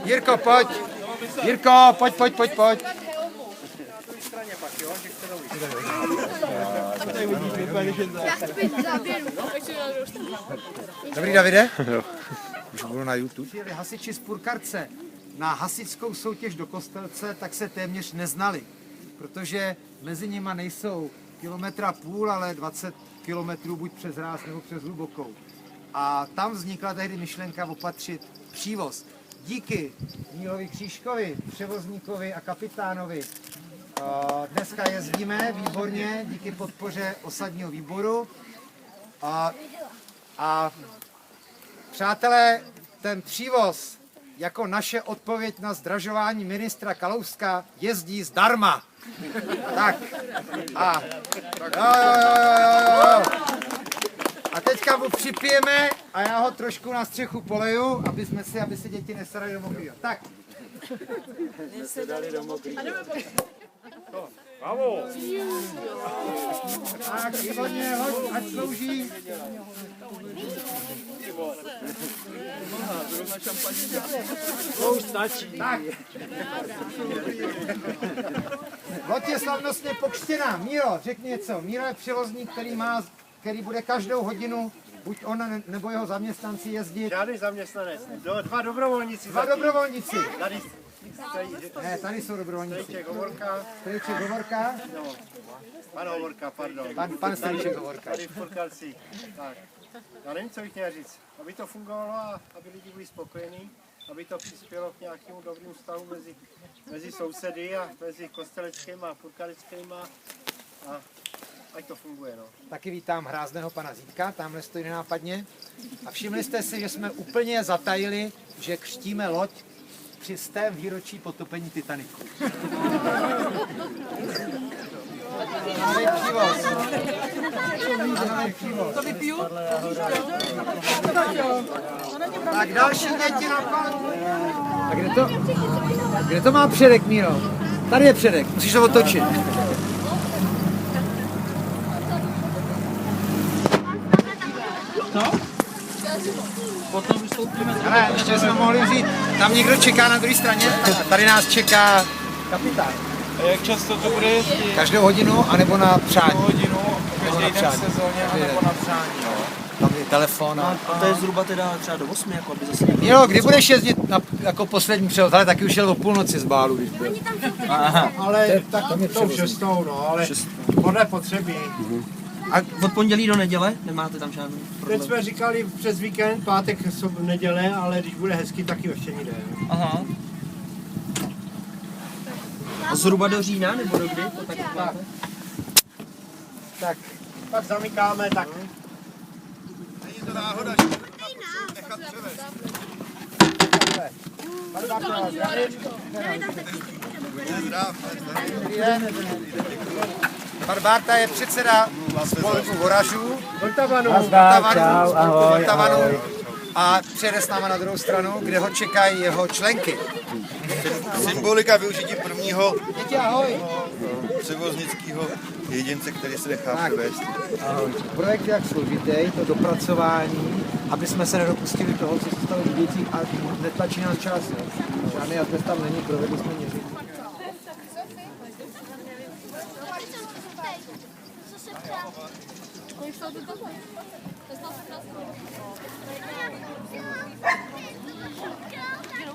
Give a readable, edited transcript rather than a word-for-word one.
Jirko, pojď. Jirko, pojď. Dobrý, Davide? Už budu na YouTube. Přijeli hasiči z Purkarce na hasičskou soutěž do Kostelce, tak se téměř neznali, protože mezi nimi nejsou 1,5 kilometra, ale 20 kilometrů buď přes Ráz nebo přes Hlubokou. A tam vznikla tehdy myšlenka opatřit přívoz. Díky Mílovi Křížkovi, převozníkovi a kapitánovi dneska jezdíme výborně, díky podpoře osadního výboru. A přátelé, ten přívoz jako naše odpověď na zdražování ministra Kalouska jezdí zdarma. Tak. Jo. A teďka mu připijeme a já ho trošku na střechu poleju, aby se děti nesedali do mokrýho. Tak. Nesedali do mokrýho. Bravo. Tak, výborně, hoď, ať slouží. To už stačí. Tak. Loď je slavnostně pokřtěná. Míro, řekni něco. Míro je převozník, který bude každou hodinu, buď on nebo jeho zaměstnanci jezdit. Žádný zaměstnanec. Dva dobrovolníci. Dva dobrovolníci. Tady tady jsou dobrovolníci. Strejček Hovorka. No, pan Hovorka, pardon. Pan Strejček Hovorka. Tady v Purkalci. Tak. Já nevím, co bych měl říct. Aby to fungovalo a aby lidi byli spokojení, aby to přispělo k nějakému dobrému stavu mezi sousedy a mezi kosteleckými a purkalickými a ať to funguje, no. Taky vítám hrázného pana Zítka, tamhle stojí nenápadně. A všimli jste si, že jsme úplně zatajili, že křtíme loď při 100. výročí potopení Titaniku. To vypiju? Tak další děti na palu. A kde to má předek, Míro? Tady je předek, musíš to otočit. No? Potom vystoupíme. Ale ještě jsme mohli říct, tam někdo čeká na druhé straně, tady nás čeká kapitán. A jak často to bude jezdit? Každou hodinu, anebo na přání. Každou hodinu, každý den v sezóně, anebo na přání. Tam je telefon. A to je zhruba teda třeba do 8, jako aby zase... Míro, kdy budeš jezdit jako poslední převod? Ale taky už jel o půlnoci z Bálu, když byl. Ale to už 6, no, ale podle potřeby. A od pondělí do neděle nemáte tam žádný problém? Teď jsme říkali přes víkend, pátek, neděle, ale když bude hezky, taky ještě jde. Aha. A zhruba do října, nebo do kdy? To tak máte? Tak, pak zamykáme, tak. Není to náhoda, že nechat převést. Pan Bárta je předseda spolku Horažů. Vltavanu. A přijede s náma na druhou stranu, kde ho čekají jeho členky. Symbolika využití prvního Děti, ahoj. převoznického jedince, který se nechá převést. Projekt je jak složitý, to dopracování, aby jsme se nedopustili toho, co se stalo v Děcích a netlačí nás čas. Žádný atest tam není, provedli jsme měřit. Co se ptá? Kolik jsou to tohle?